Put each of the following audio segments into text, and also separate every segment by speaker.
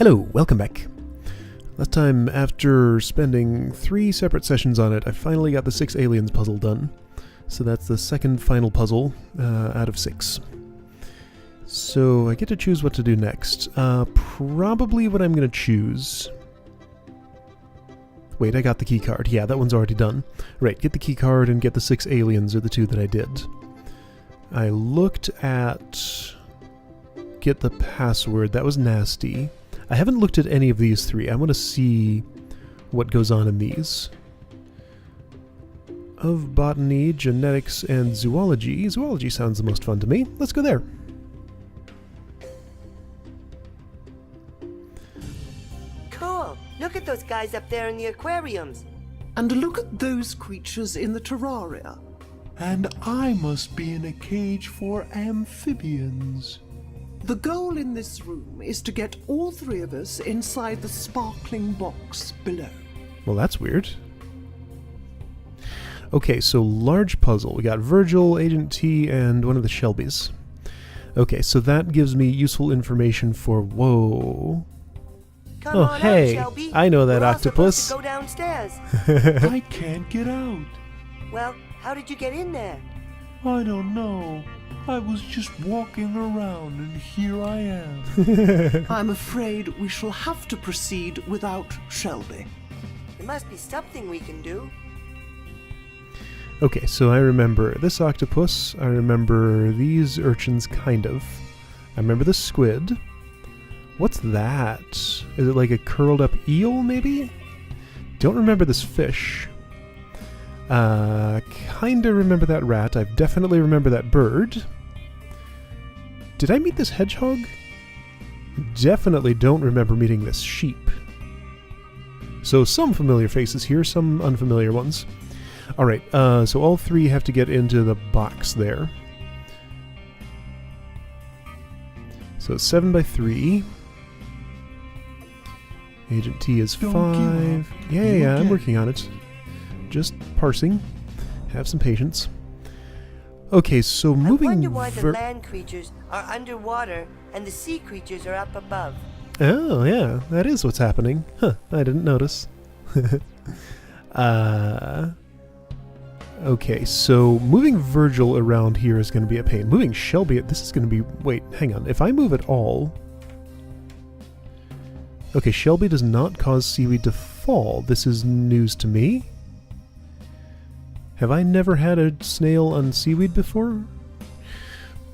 Speaker 1: Hello, welcome back. Last time, after spending 3 separate sessions on it, I finally got the 6 aliens puzzle done. So that's the second final puzzle out of 6. So I get to choose what to do next. Probably what I'm going to choose... Wait, I got the key card. Yeah, that one's already done. Right, get the key card and get the 6 aliens are the 2 that I did. I looked at... Get the password. That was nasty. I haven't looked at any of these 3. I want to see what goes on in these. Of botany, genetics, and zoology. Zoology sounds the most fun to me. Let's go there.
Speaker 2: Cool. Look at those guys up there in the aquariums.
Speaker 3: And look at those creatures in the terraria.
Speaker 4: And I must be in a cage for amphibians.
Speaker 3: The goal in this room is to get all 3 of us inside the sparkling box below.
Speaker 1: Well, that's weird. Okay, so large puzzle. We got Virgil, Agent T, and one of the Shelbys. Okay, so that gives me useful information for... Whoa.
Speaker 2: Come
Speaker 1: Oh,
Speaker 2: on
Speaker 1: hey,
Speaker 2: out, Shelby.
Speaker 1: I know that
Speaker 2: We're all
Speaker 1: octopus.
Speaker 2: supposed to go downstairs.
Speaker 4: I can't get out.
Speaker 2: Well, how did you get in there?
Speaker 4: I don't know. I was just walking around and here I am.
Speaker 3: I'm afraid we shall have to proceed without Shelby.
Speaker 2: There must be something we can do.
Speaker 1: Okay, so I remember this octopus. I remember these urchins, kind of. I remember the squid. What's that? Is it like a curled up eel, maybe? Don't remember this fish. Kinda remember that rat. I definitely remember that bird. Did I meet this hedgehog? Definitely don't remember meeting this sheep. So some familiar faces here, some unfamiliar ones. Alright, so all 3 have to get into the box there. So it's 7 by 3. Agent T is 5. Yeah, I'm working on it. Just parsing. Have some patience. Okay, so moving...
Speaker 2: I wonder why the land creatures are underwater and the sea creatures are up above.
Speaker 1: Oh, yeah, that is what's happening. Huh, I didn't notice. Okay, so moving Virgil around here is going to be a pain. Moving Shelby, this is going to be... Wait, hang on. If I move at all... Okay, Shelby does not cause seaweed to fall. This is news to me. Have I never had a snail on seaweed before?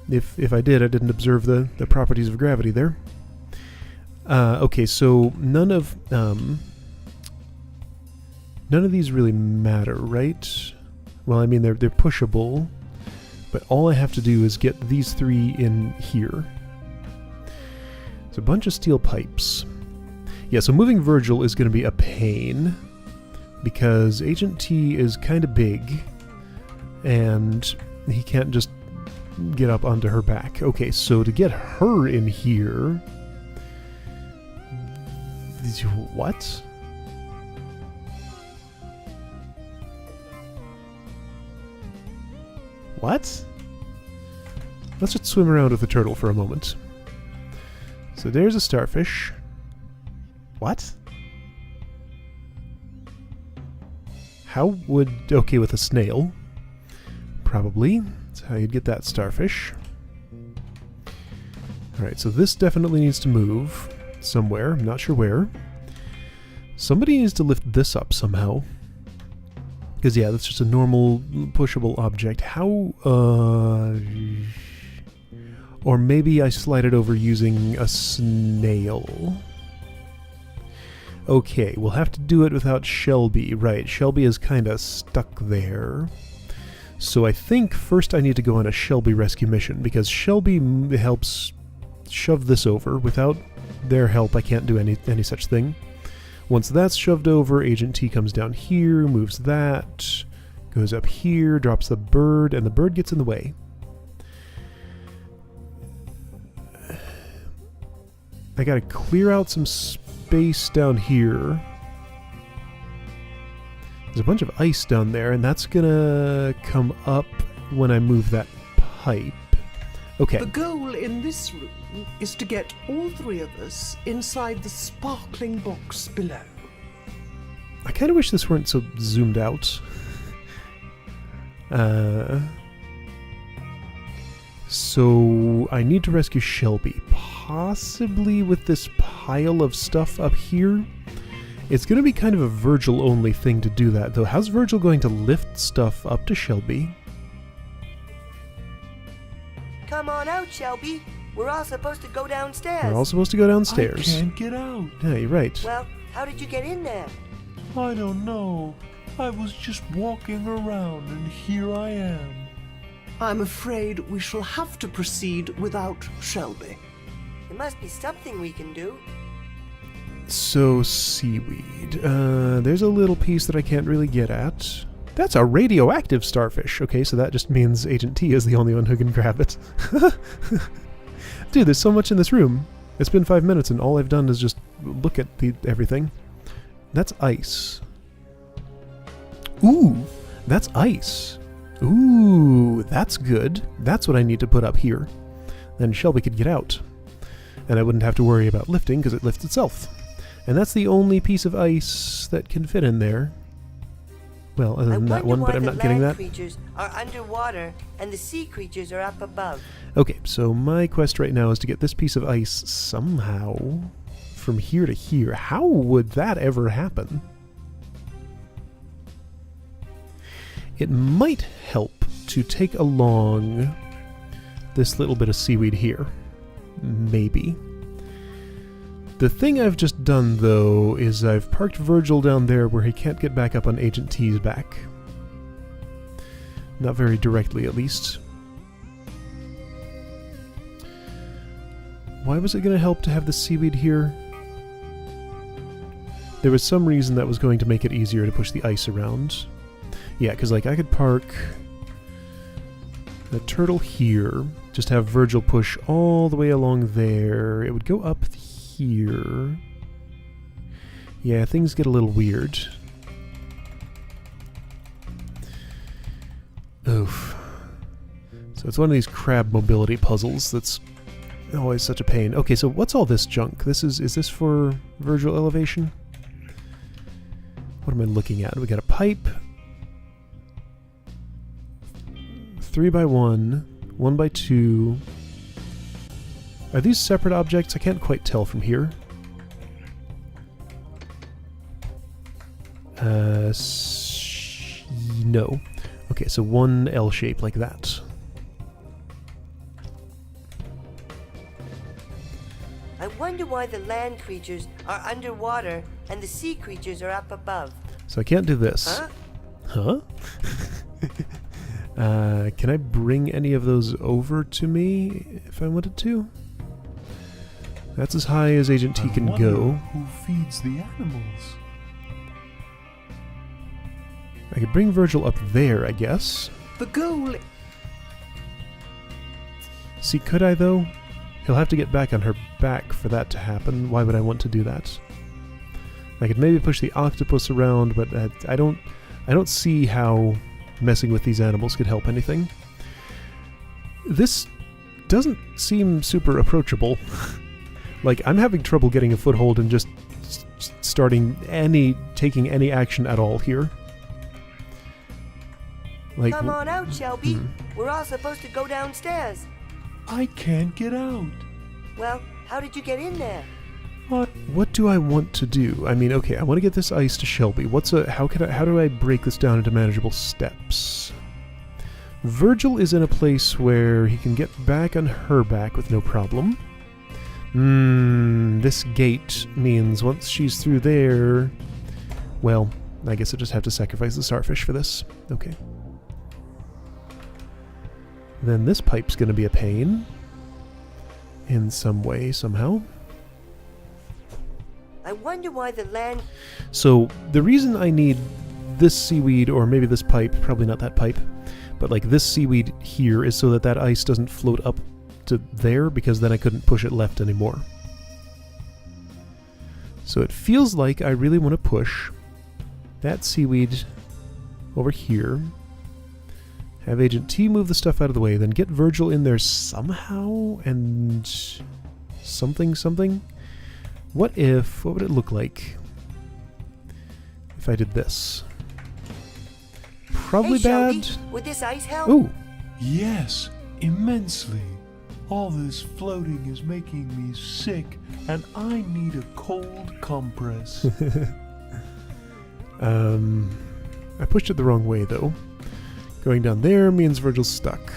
Speaker 1: If I did, I didn't observe the properties of gravity there. Okay, so none of these really matter, right? Well, I mean, they're pushable, but all I have to do is get these 3 in here. It's a bunch of steel pipes. Yeah, so moving Virgil is going to be a pain, because Agent T is kind of big, and he can't just get up onto her back. Okay, so to get her in here... What? What? Let's just swim around with the turtle for a moment. So there's a starfish. What? How would... Okay, with a snail. Probably. That's how you'd get that starfish. Alright, so this definitely needs to move somewhere. I'm not sure where. Somebody needs to lift this up somehow. Because, yeah, that's just a normal pushable object. How... Or maybe I slide it over using a snail. Okay, we'll have to do it without Shelby. Right, Shelby is kind of stuck there. So I think first I need to go on a Shelby rescue mission, because Shelby helps shove this over. Without their help, I can't do any such thing. Once that's shoved over, Agent T comes down here, moves that, goes up here, drops the bird, and the bird gets in the way. I gotta clear out some space down here. There's a bunch of ice down there, and that's gonna come up when I move that pipe. Okay.
Speaker 3: The goal in this room is to get all three of us inside the sparkling box below.
Speaker 1: I kind of wish this weren't so zoomed out. So I need to rescue Shelby, possibly with this pile of stuff up here. It's going to be kind of a Virgil-only thing to do that, though. How's Virgil going to lift stuff up to Shelby?
Speaker 2: Come on out, Shelby. We're all supposed to go downstairs.
Speaker 1: We're all supposed to go downstairs.
Speaker 4: I can't get out.
Speaker 1: Yeah, you're right.
Speaker 2: Well, how did you get in there?
Speaker 4: I don't know. I was just walking around and here I am.
Speaker 3: I'm afraid we shall have to proceed without Shelby.
Speaker 2: There must be something we can do.
Speaker 1: So, seaweed. There's a little piece that I can't really get at. That's a radioactive starfish. Okay, so that just means Agent T is the only one who can grab it. Dude, there's so much in this room. It's been 5 minutes and all I've done is just look at everything. That's ice. Ooh, that's ice. Ooh, that's good. That's what I need to put up here. Then Shelby could get out. And I wouldn't have to worry about lifting because it lifts itself. And that's the only piece of ice that can fit in there. Well, other than that one, but I'm not getting that.
Speaker 2: The land creatures are underwater and the sea creatures are up above.
Speaker 1: Okay, so my quest right now is to get this piece of ice somehow from here to here. How would that ever happen? It might help to take along this little bit of seaweed here. Maybe. The thing I've just done, though, is I've parked Virgil down there where he can't get back up on Agent T's back. Not very directly, at least. Why was it going to help to have the seaweed here? There was some reason that was going to make it easier to push the ice around. Yeah, because like I could park the turtle here, just have Virgil push all the way along there. It would go up here. Yeah, things get a little weird. Oof. So it's one of these crab mobility puzzles that's always such a pain. Okay, so what's all this junk? Is this for Virgil elevation? What am I looking at? We got a pipe. 3x1, 1x2. Are these separate objects? I can't quite tell from here. No. Okay, so one L shape like that.
Speaker 2: I wonder why the land creatures are underwater and the sea creatures are up above.
Speaker 1: So I can't do this.
Speaker 2: Huh?
Speaker 1: Can I bring any of those over to me if I wanted to? That's as high as Agent T can go.
Speaker 4: Who feeds the animals?
Speaker 1: I could bring Virgil up there, I guess.
Speaker 3: The goal...
Speaker 1: See, could I though? He'll have to get back on her back for that to happen. Why would I want to do that? I could maybe push the octopus around, but I don't see how messing with these animals could help anything. This doesn't seem super approachable. Like, I'm having trouble getting a foothold and just taking any action at all here. Like,
Speaker 2: come on out, Shelby. We're all supposed to go downstairs.
Speaker 4: I can't get out.
Speaker 2: Well, how did you get in there?
Speaker 1: What do I want to do? I mean, okay, I want to get this ice to Shelby. How do I break this down into manageable steps? Virgil is in a place where he can get back on her back with no problem. This gate means once she's through there... Well, I guess I just have to sacrifice the starfish for this. Okay. Then this pipe's gonna be a pain. In some way, somehow.
Speaker 2: I wonder why the land...
Speaker 1: So, the reason I need this seaweed, or maybe this pipe, probably not that pipe, but like this seaweed here is so that that ice doesn't float up to there, because then I couldn't push it left anymore. So it feels like I really want to push that seaweed over here, Have Agent T move the stuff out of the way, then get Virgil in there somehow, and something. What would it look like if I did this? Probably
Speaker 2: Hey,
Speaker 1: bad.
Speaker 2: Shelby, would this ice help?
Speaker 1: Ooh,
Speaker 4: Yes, immensely. All this floating is making me sick, and I need a cold compress.
Speaker 1: I pushed it the wrong way though. Going down there means Virgil's stuck.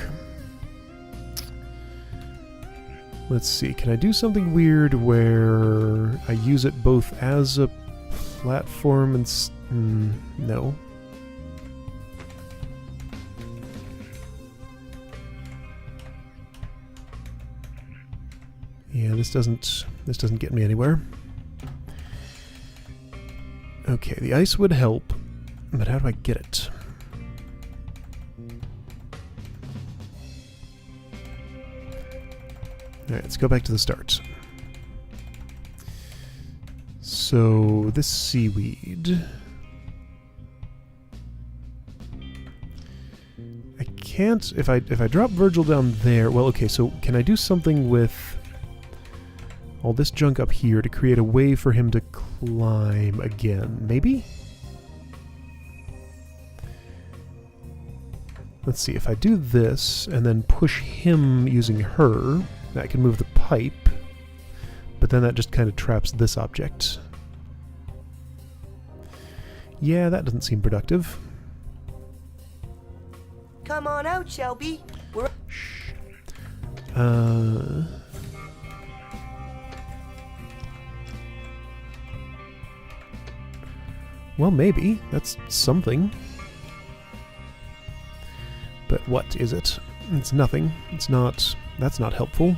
Speaker 1: Let's see, can I do something weird where I use it both as a platform and no. Yeah, this doesn't get me anywhere. Okay, the ice would help, but how do I get it? Alright, let's go back to the start. So, this seaweed... I can't... If I drop Virgil down there... Well, okay, so can I do something with all this junk up here to create a way for him to climb again? Maybe? Let's see, if I do this and then push him using her, that can move the pipe, but then that just kind of traps this object. Yeah, that doesn't seem productive.
Speaker 2: Come on out, Shelby. We're
Speaker 1: Shh. Well, maybe. That's something. But what is it? It's nothing. It's not... That's not helpful.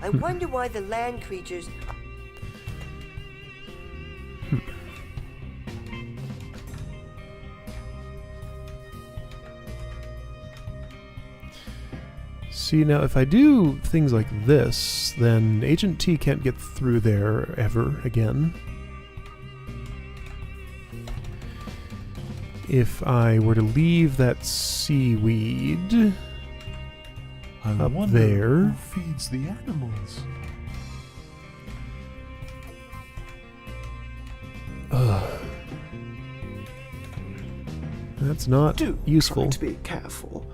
Speaker 2: I wonder why the land creatures...
Speaker 1: See, now if I do things like this, then Agent T can't get through there ever again. If I were to leave that seaweed
Speaker 4: I
Speaker 1: up
Speaker 4: wonder
Speaker 1: there...
Speaker 4: who feeds the animals.
Speaker 1: That's not
Speaker 3: Do
Speaker 1: useful.
Speaker 3: try to be careful.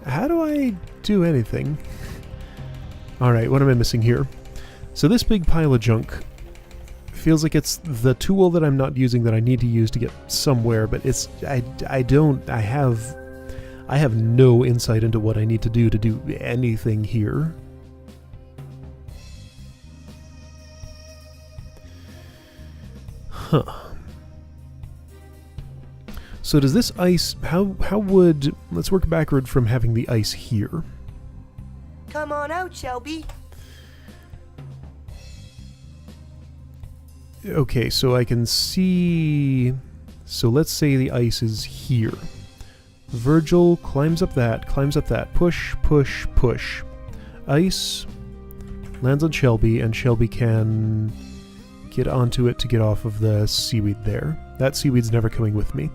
Speaker 1: How do I do anything? Alright, what am I missing here? So this big pile of junk feels like it's the tool that I'm not using that I need to use to get somewhere, but it's... I have no insight into what I need to do anything here. Huh. So does this ice... How would... Let's work backward from having the ice here.
Speaker 2: Come on out, Shelby.
Speaker 1: Okay, so I can see... So let's say the ice is here. Virgil climbs up that, push, push, push. Ice lands on Shelby, and Shelby can get onto it to get off of the seaweed there. That seaweed's never coming with me.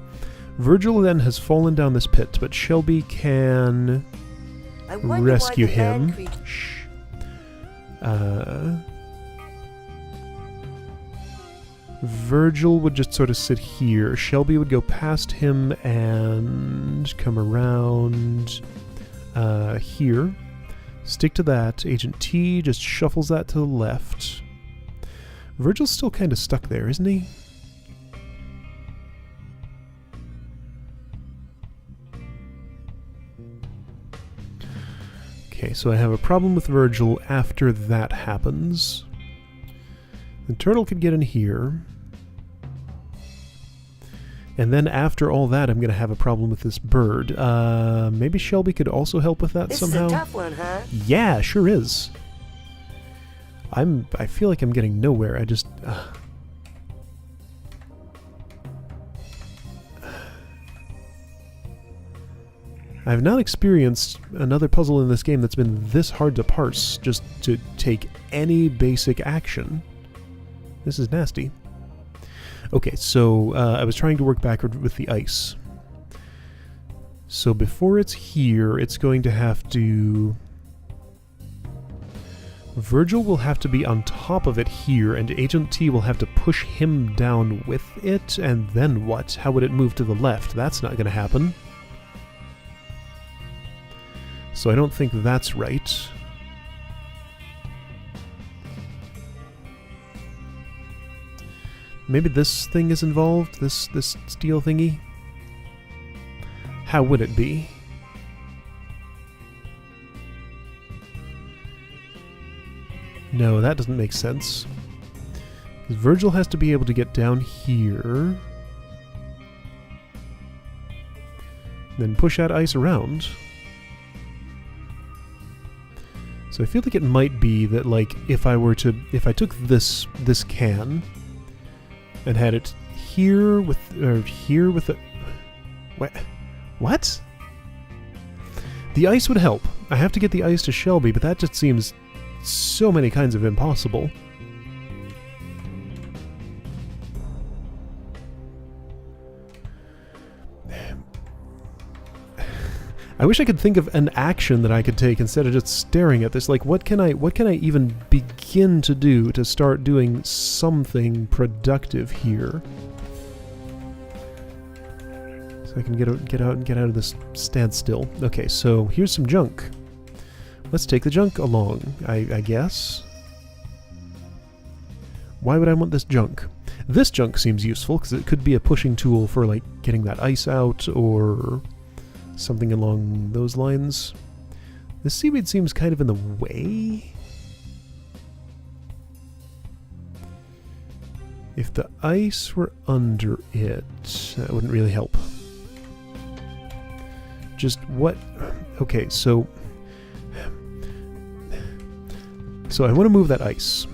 Speaker 1: Virgil then has fallen down this pit, but Shelby can
Speaker 2: I wonder
Speaker 1: rescue
Speaker 2: why the land
Speaker 1: him.
Speaker 2: creatures...
Speaker 1: Shh. Virgil would just sort of sit here. Shelby would go past him and come around here. Stick to that. Agent T just shuffles that to the left. Virgil's still kind of stuck there, isn't he? Okay, so I have a problem with Virgil after that happens. The turtle could get in here. And then after all that, I'm going to have a problem with this bird. Maybe Shelby could also help with that
Speaker 2: This
Speaker 1: somehow?
Speaker 2: is a tough one, huh?
Speaker 1: Yeah, sure is. I feel like I'm getting nowhere. I just... I have not experienced another puzzle in this game that's been this hard to parse just to take any basic action. This is nasty. Okay, so I was trying to work backward with the ice. So before it's here, it's going to have to... Virgil will have to be on top of it here, and Agent T will have to push him down with it, and then what? How would it move to the left? That's not going to happen. So I don't think that's right. Maybe this thing is involved? This steel thingy? How would it be? No, that doesn't make sense. Virgil has to be able to get down here. Then push that ice around. So I feel like it might be that, like, if I took this can and had it here with, or here with the... What? The ice would help. I have to get the ice to Shelby, but that just seems so many kinds of impossible. I wish I could think of an action that I could take instead of just staring at this. Like, what can I even begin to do to start doing something productive here? So I can get out of this standstill. Okay, so here's some junk. Let's take the junk along, I guess. Why would I want this junk? This junk seems useful, because it could be a pushing tool for, like, getting that ice out, or something along those lines. The seaweed seems kind of in the way. If the ice were under it, that wouldn't really help. Just what... Okay, so I want to move that ice.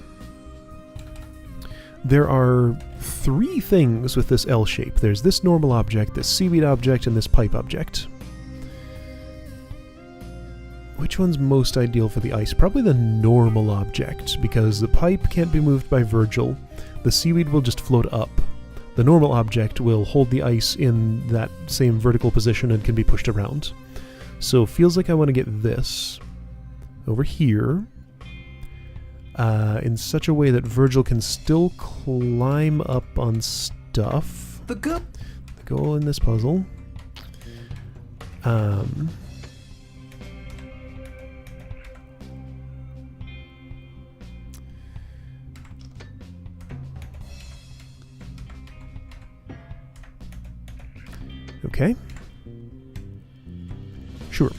Speaker 1: There are 3 things with this L shape. There's this normal object, this seaweed object, and this pipe object. Which one's most ideal for the ice? Probably the normal object, because the pipe can't be moved by Virgil. The seaweed will just float up. The normal object will hold the ice in that same vertical position and can be pushed around. So feels like I want to get this over here in such a way that Virgil can still climb up on stuff.
Speaker 3: The
Speaker 1: goal in this puzzle. Okay. Sure.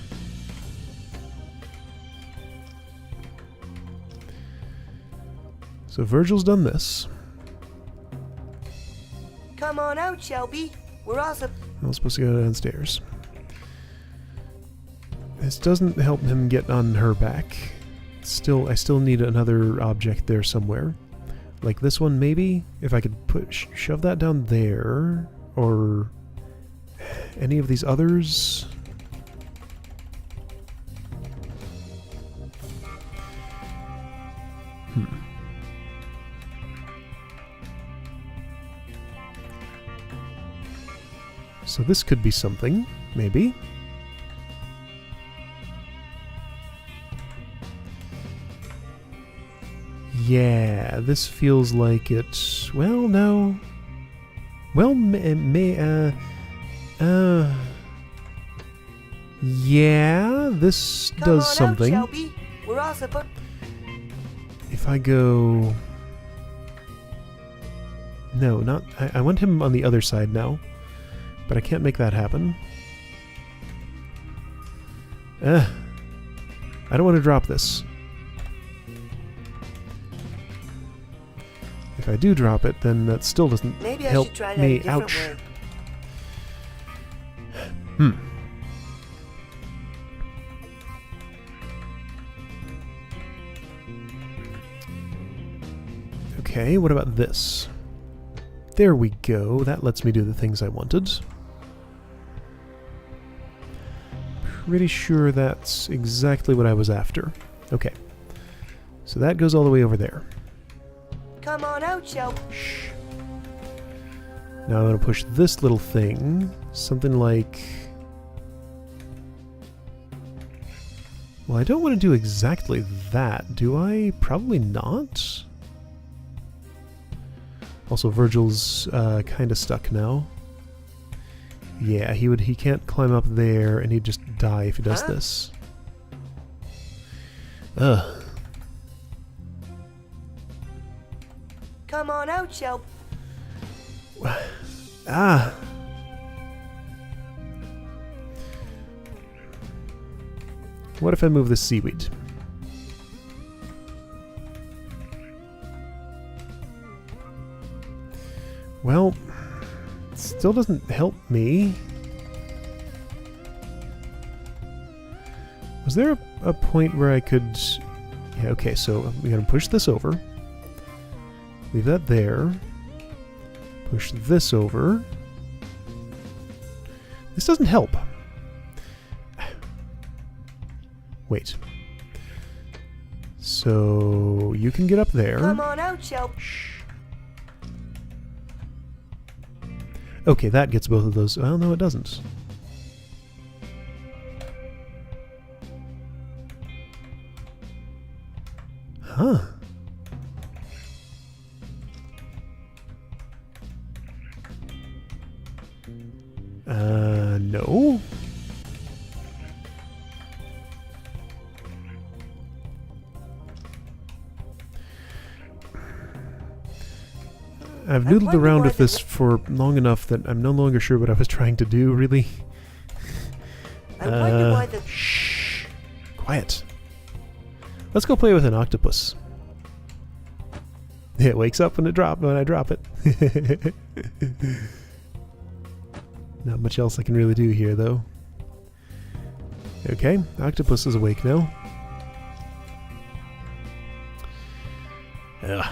Speaker 1: So Virgil's done this.
Speaker 2: Come on out, Shelby. We're also...
Speaker 1: I'm supposed to go downstairs. This doesn't help him get on her back. I still need another object there somewhere. Like this one, maybe? If I could shove that down there, or any of these others. So this could be something, maybe. Yeah, this feels like it's... Well, no. Well, yeah, this does something.
Speaker 2: Out, Shelby. We're all supposed...
Speaker 1: If I go... No, not... I want him on the other side now. But I can't make that happen. I don't want to drop this. If I do drop it, then that still doesn't help me. Ouch. Okay, what about this? There we go. That lets me do the things I wanted. pretty sure that's exactly what I was after. Okay. So that goes all the way over there.
Speaker 2: Come on out, Shelby.
Speaker 1: Shh. Now I'm going to push this little thing. Something like... Well, I don't want to do exactly that, do I? Probably not. Also, Virgil's kind of stuck now. Yeah, he can't climb up there, and he'd just die if he does this. Ugh.
Speaker 2: Come on out, Shelby.
Speaker 1: Ah. What if I move this seaweed? Well, it still doesn't help me. Was there a point where I could... Yeah, okay, so I'm going to push this over. Leave that there. Push this over. This doesn't help. Wait. So you can get up there.
Speaker 2: Come on out, Shelby.
Speaker 1: Shh. Okay, that gets both of those. Well, no, it doesn't. Huh. No. I've noodled around with this for long enough that I'm no longer sure what I was trying to do, really.
Speaker 2: I wonder why the...
Speaker 1: Shh. Quiet. Let's go play with an octopus. It wakes up when I drop it. Not much else I can really do here, though. Okay, octopus is awake now. Ugh.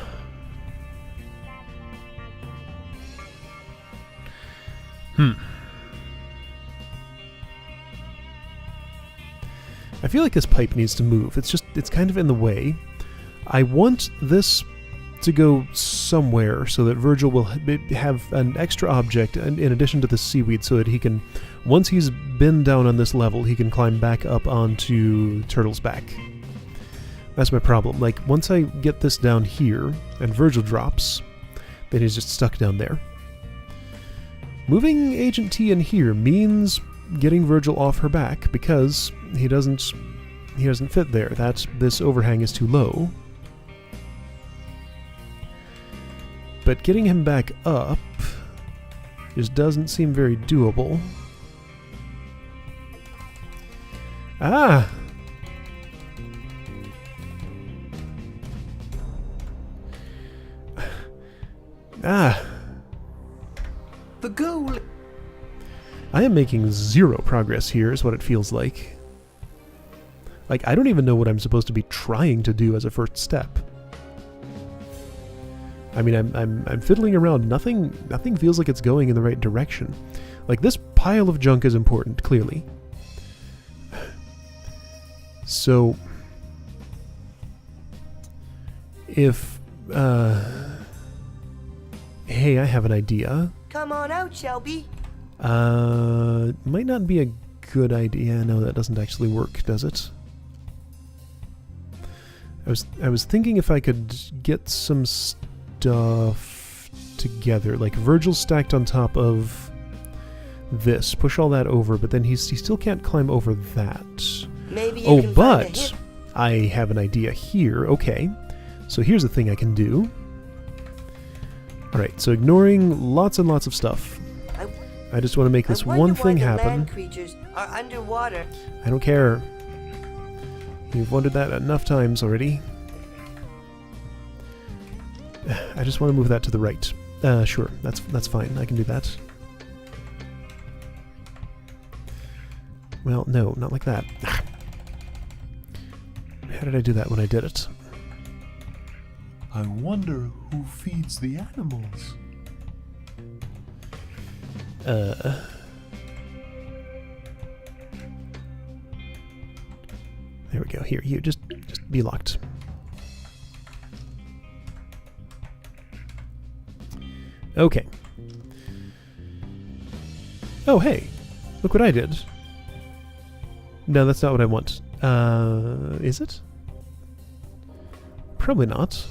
Speaker 1: I feel like this pipe needs to move. It's kind of in the way. I want this to go somewhere so that Virgil will have an extra object in addition to the seaweed so that he can, once he's been down on this level, he can climb back up onto Turtle's back. That's my problem. Like, once I get this down here and Virgil drops, then he's just stuck down there. Moving Agent T in here means getting Virgil off her back because he doesn't fit there. This overhang is too low. But getting him back up just doesn't seem very doable. Ah! Ah!
Speaker 3: The goal...
Speaker 1: I am making zero progress here, is what it feels like. Like, I don't even know what I'm supposed to be trying to do as a first step. I mean, I'm fiddling around. Nothing feels like it's going in the right direction. Like, this pile of junk is important, clearly. So, if, hey, I have an idea.
Speaker 2: Come on out, Shelby.
Speaker 1: Might not be a good idea. No, that doesn't actually work, does it? I was thinking if I could get some stuff together, like Virgil stacked on top of this. Push all that over, but then he still can't climb over that.
Speaker 2: Maybe you
Speaker 1: Oh,
Speaker 2: can find a
Speaker 1: but
Speaker 2: hint.
Speaker 1: I have an idea here. Okay, so here's the thing I can do. Alright, so ignoring lots and lots of stuff. I just want to make this
Speaker 2: I wonder
Speaker 1: one thing
Speaker 2: why the
Speaker 1: happen.
Speaker 2: land creatures are underwater.
Speaker 1: I don't care. You've wondered that enough times already. I just want to move that to the right. Sure, that's fine. I can do that. Well, no, not like that. How did I do that when I did it?
Speaker 4: I wonder who feeds the animals.
Speaker 1: There we go. Here, you just be locked. Okay. Oh, hey. Look what I did. No, that's not what I want. Is it? Probably not.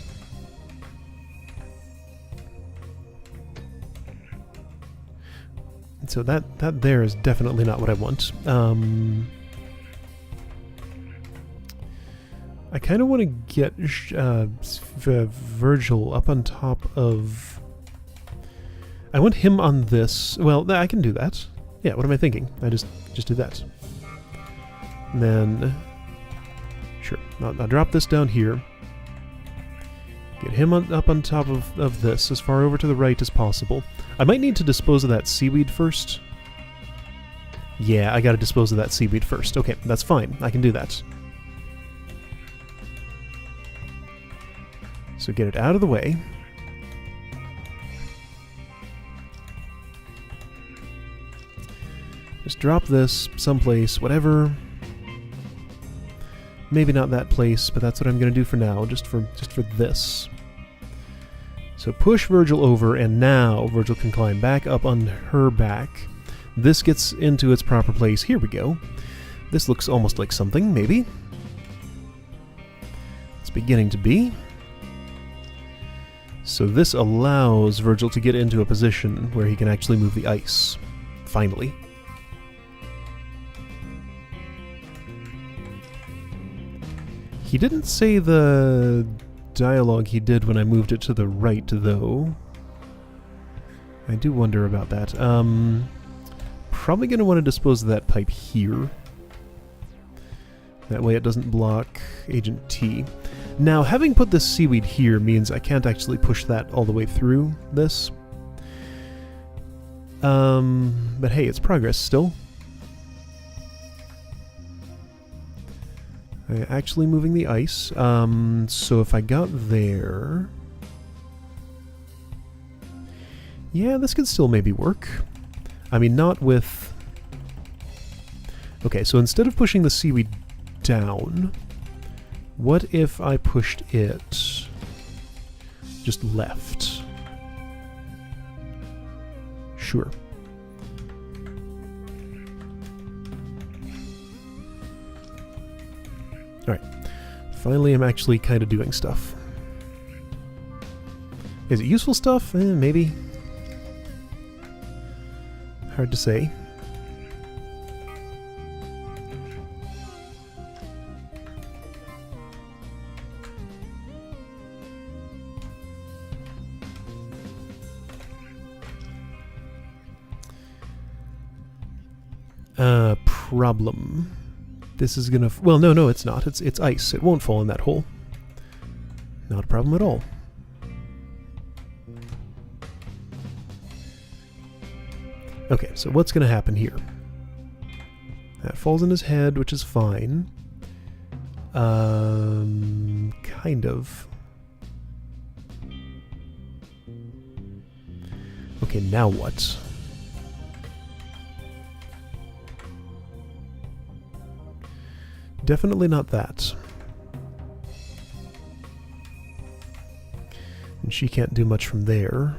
Speaker 1: So that there is definitely not what I want. I kind of want to get Virgil up on top of... I want him on this. Well, I can do that. Yeah, what am I thinking? I just do that. And then... Sure. I'll drop this down here. Get him up on top of this, as far over to the right as possible. I might need to dispose of that seaweed first. Yeah, I gotta dispose of that seaweed first. Okay, that's fine. I can do that. So get it out of the way. Just drop this someplace, whatever. Maybe not that place, but that's what I'm going to do for now, just for this. So push Virgil over, and now Virgil can climb back up on her back. This gets into its proper place. Here we go. This looks almost like something, maybe. It's beginning to be. So this allows Virgil to get into a position where he can actually move the ice. Finally. He didn't say the dialogue he did when I moved it to the right, though. I do wonder about that. Probably going to want to dispose of that pipe here. That way it doesn't block Agent T. Now, having put this seaweed here means I can't actually push that all the way through this. But hey, it's progress still. Actually moving the ice. So if I got there... Yeah, this could still maybe work. I mean, not with... Okay, so instead of pushing the seaweed down, what if I pushed it just left? Sure. Alright. Finally, I'm actually kind of doing stuff. Is it useful stuff? Maybe. Hard to say. Problem. This is gonna... Well, no, it's not. It's ice. It won't fall in that hole. Not a problem at all. Okay, so what's gonna happen here? That falls in his head, which is fine. Kind of. Okay, now what? Definitely not that. And she can't do much from there.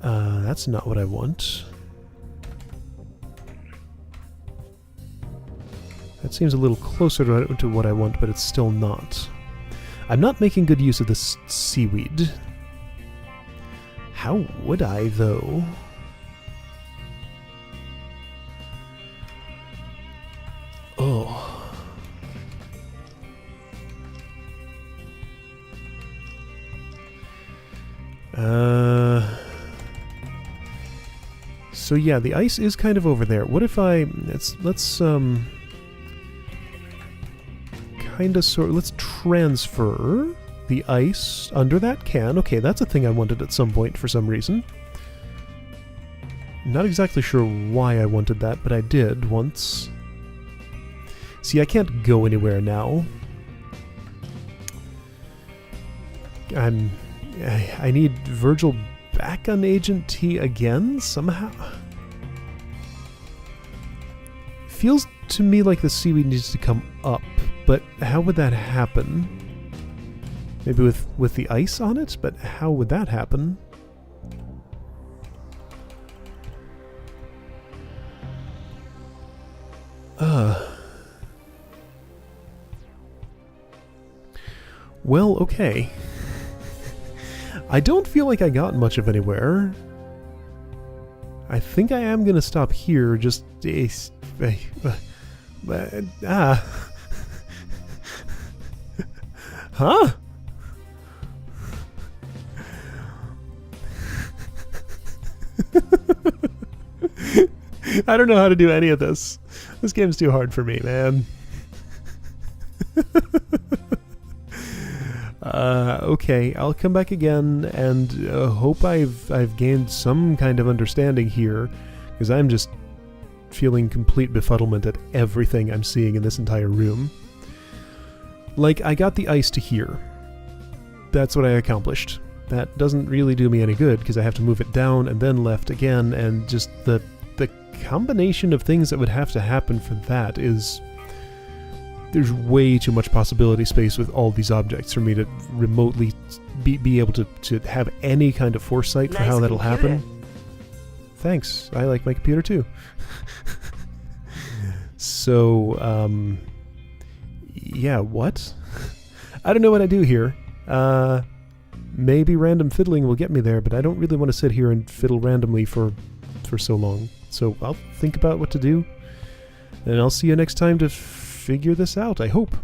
Speaker 1: That's not what I want. That seems a little closer to what I want, but it's still not. I'm not making good use of this seaweed. How would I, though? Oh. So yeah, the ice is kind of over there. What if I... Let's transfer the ice under that can. Okay, that's a thing I wanted at some point for some reason. Not exactly sure why I wanted that, but I did once. See, I can't go anywhere now. I need Virgil back on Agent T again somehow. Feels to me like the seaweed needs to come up, but how would that happen? Maybe with the ice on it, but how would that happen? Well, okay. I don't feel like I got much of anywhere. I think I am gonna stop here, just... Huh? I don't know how to do any of this. This game's too hard for me, man. Okay, I'll come back again and hope I've gained some kind of understanding here, because I'm just feeling complete befuddlement at everything I'm seeing in this entire room. Like, I got the ice to here. That's what I accomplished. That doesn't really do me any good, because I have to move it down and then left again, and just the combination of things that would have to happen for that is... There's way too much possibility space with all these objects for me to remotely be able to have any kind of foresight for how that'll happen. Thanks. I like my computer too. So, yeah, what? I don't know what I do here. Maybe random fiddling will get me there, but I don't really want to sit here and fiddle randomly for so long. So I'll think about what to do, and I'll see you next time to figure this out, I hope.